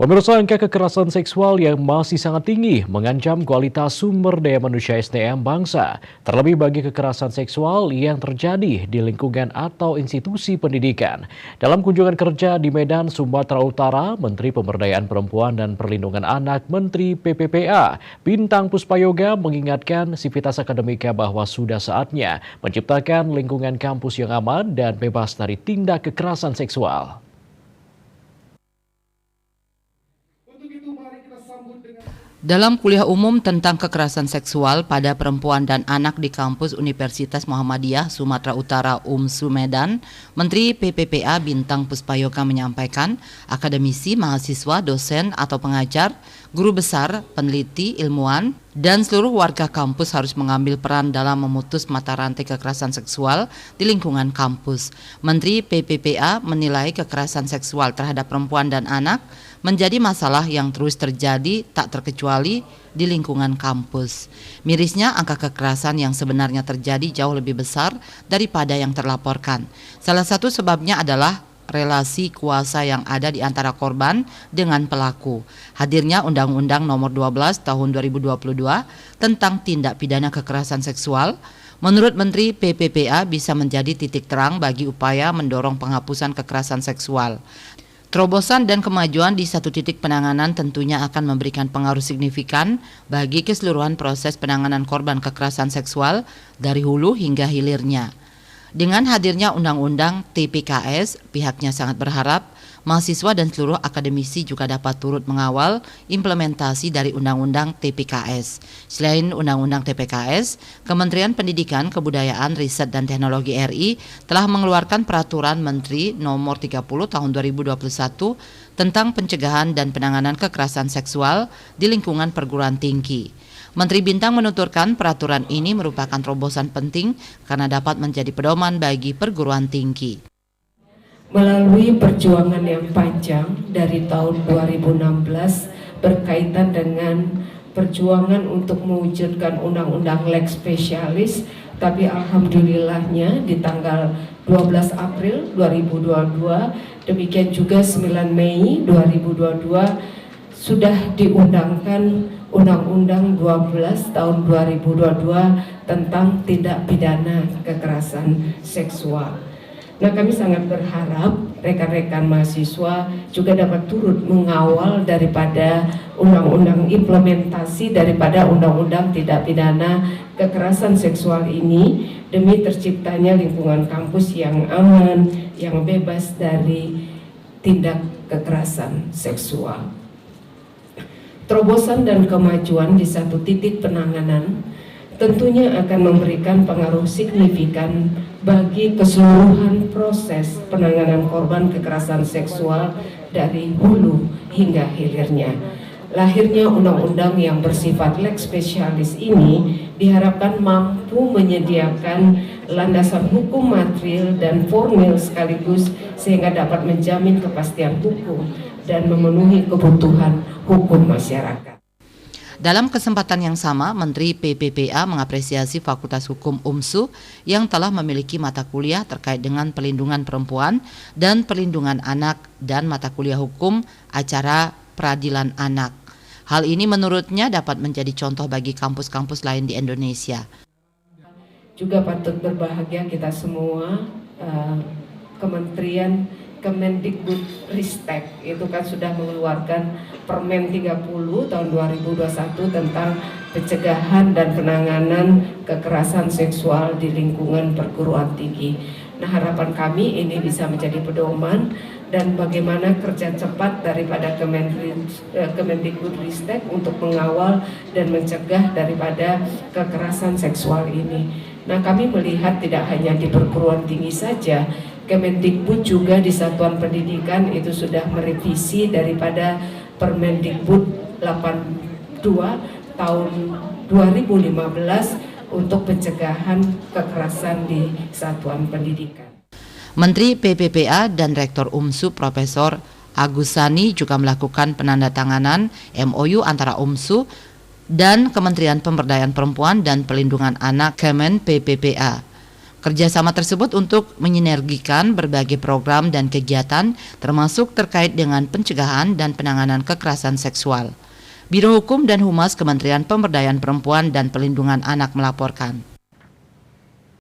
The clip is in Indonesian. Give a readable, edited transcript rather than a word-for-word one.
Pemirsa, angka kekerasan seksual yang masih sangat tinggi mengancam kualitas sumber daya manusia SDM bangsa, terlebih bagi kekerasan seksual yang terjadi di lingkungan atau institusi pendidikan. Dalam kunjungan kerja di Medan, Sumatera Utara, Menteri Pemberdayaan Perempuan dan Perlindungan Anak, Menteri PPPA, Bintang Puspayoga mengingatkan sivitas akademika bahwa sudah saatnya menciptakan lingkungan kampus yang aman dan bebas dari tindak kekerasan seksual. Dalam kuliah umum tentang kekerasan seksual pada perempuan dan anak di kampus Universitas Muhammadiyah Sumatera Utara UMSU Medan, Menteri PPPA Bintang Puspayoga menyampaikan, akademisi, mahasiswa, dosen atau pengajar, guru besar, peneliti, ilmuwan, dan seluruh warga kampus harus mengambil peran dalam memutus mata rantai kekerasan seksual di lingkungan kampus. Menteri PPPA menilai kekerasan seksual terhadap perempuan dan anak menjadi masalah yang terus terjadi tak terkecuali di lingkungan kampus. Mirisnya, angka kekerasan yang sebenarnya terjadi jauh lebih besar daripada yang terlaporkan. Salah satu sebabnya adalah relasi kuasa yang ada di antara korban dengan pelaku. Hadirnya Undang-Undang Nomor 12 Tahun 2022 tentang tindak pidana kekerasan seksual, menurut Menteri PPPA bisa menjadi titik terang bagi upaya mendorong penghapusan kekerasan seksual. Terobosan dan kemajuan di satu titik penanganan tentunya akan memberikan pengaruh signifikan bagi keseluruhan proses penanganan korban kekerasan seksual dari hulu hingga hilirnya. Dengan hadirnya Undang-Undang TPKS, pihaknya sangat berharap mahasiswa dan seluruh akademisi juga dapat turut mengawal implementasi dari Undang-Undang TPKS. Selain Undang-Undang TPKS, Kementerian Pendidikan, Kebudayaan, Riset dan Teknologi RI telah mengeluarkan Peraturan Menteri Nomor 30 Tahun 2021 tentang pencegahan dan penanganan kekerasan seksual di lingkungan perguruan tinggi. Menteri Bintang menuturkan peraturan ini merupakan terobosan penting karena dapat menjadi pedoman bagi perguruan tinggi. Melalui perjuangan yang panjang dari tahun 2016 berkaitan dengan perjuangan untuk mewujudkan undang-undang Lex Spesialis, tapi alhamdulillahnya di tanggal 12 April 2022, demikian juga 9 Mei 2022 sudah diundangkan Undang-Undang 12 tahun 2022 tentang tindak pidana kekerasan seksual. Nah, kami sangat berharap rekan-rekan mahasiswa juga dapat turut mengawal daripada undang-undang implementasi daripada undang-undang tindak pidana kekerasan seksual ini demi terciptanya lingkungan kampus yang aman, yang bebas dari tindak kekerasan seksual. Terobosan dan kemajuan di satu titik penanganan tentunya akan memberikan pengaruh signifikan bagi keseluruhan proses penanganan korban kekerasan seksual dari hulu hingga hilirnya. Lahirnya undang-undang yang bersifat Lex Spesialis ini diharapkan mampu menyediakan landasan hukum material dan formil sekaligus sehingga dapat menjamin kepastian hukum dan memenuhi kebutuhan hukum masyarakat. Dalam kesempatan yang sama, Menteri PPPA mengapresiasi Fakultas Hukum UMSU yang telah memiliki mata kuliah terkait dengan pelindungan perempuan dan perlindungan anak dan mata kuliah hukum acara peradilan anak. Hal ini menurutnya dapat menjadi contoh bagi kampus-kampus lain di Indonesia. Juga patut berbahagia kita semua, Kementerian Kemendikbud Ristek itu kan sudah mengeluarkan Permen 30 tahun 2021 tentang pencegahan dan penanganan kekerasan seksual di lingkungan perguruan tinggi. Nah, harapan kami ini bisa menjadi pedoman dan bagaimana kerja cepat daripada Kemendikbud Ristek untuk mengawal dan mencegah daripada kekerasan seksual ini. Nah, kami melihat tidak hanya di perguruan tinggi saja, Kemendikbud juga di satuan pendidikan itu sudah merevisi daripada Permendikbud 82 tahun 2015 untuk pencegahan kekerasan di satuan pendidikan. Menteri PPPA dan Rektor UMSU Profesor Agus Sani juga melakukan penandatanganan MOU antara UMSU dan Kementerian Pemberdayaan Perempuan dan Perlindungan Anak Kemen PPPA. Kerjasama tersebut untuk menyinergikan berbagai program dan kegiatan termasuk terkait dengan pencegahan dan penanganan kekerasan seksual. Biro Hukum dan Humas Kementerian Pemberdayaan Perempuan dan Perlindungan Anak melaporkan.